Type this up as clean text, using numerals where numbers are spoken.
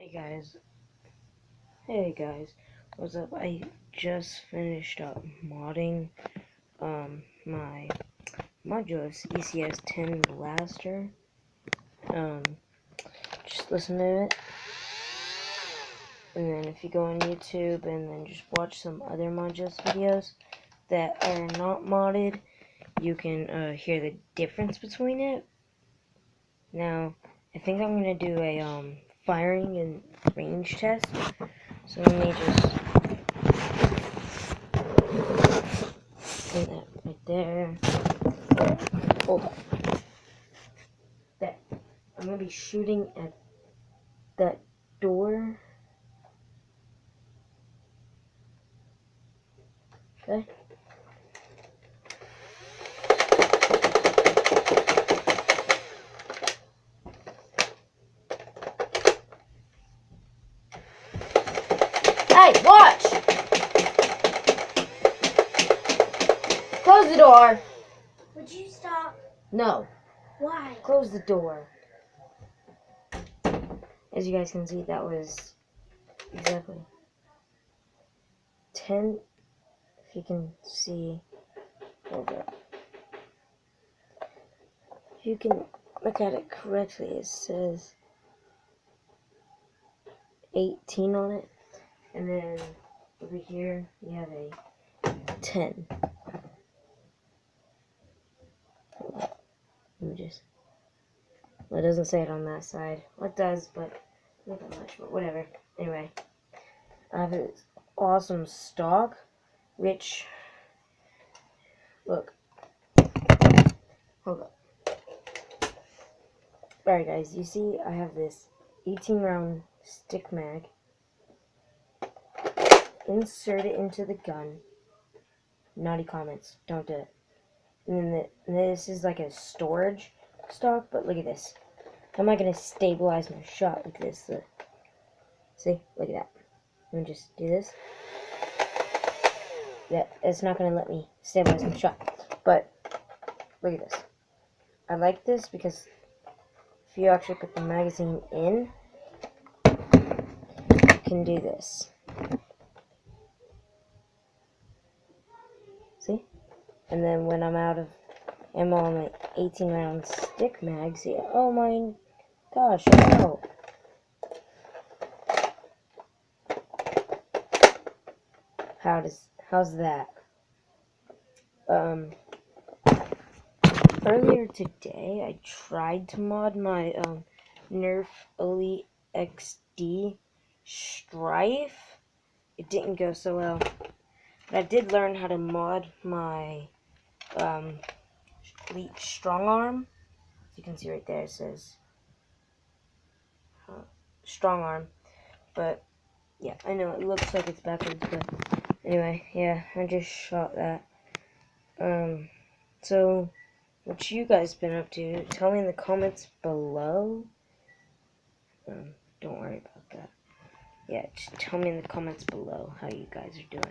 Hey guys, what's up? I just finished up modding my modulus ECS 10 blaster. Just listen to it, and then if you go on YouTube and then just watch some other modulus videos that are not modded, you can hear the difference between it. Now, I think I'm gonna do a firing and range test. So let me just put that right there. Hold on. There. I'm gonna be shooting at that door. Okay. Hey, watch! Close the door. Would you stop? No. Why? Close the door. As you guys can see, that was exactly 10. If you can see, hold up. If you can look at it correctly, it says 18 on it. And then over here, you have a 10. Let me just. Well, it doesn't say it on that side. Well, it does, but not that much. But whatever. Anyway, I have this awesome stock, which. Look. Hold up. Alright, guys. You see, I have this 18-round stick mag. Insert it into the gun. Naughty comments. Don't do it. And then this is like a storage stock, but look at this. How am I going to stabilize my shot like this? See? Look at that. Let me just do this. Yeah, it's not going to let me stabilize my shot. But, look at this. I like this because if you actually put the magazine in, you can do this. See? And then when I'm out of ammo on my 18-round stick mag, see? Oh my gosh, no. How's that? Earlier today, I tried to mod my Nerf Elite XD Strife. It didn't go so well. But I did learn how to mod my Elite Strong Arm. As you can see right there, it says Strong Arm. But yeah, I know it looks like it's backwards, but anyway, yeah, I just shot that. So what you guys been up to? Tell me in the comments below. Don't worry about that. Yeah, just tell me in the comments below how you guys are doing.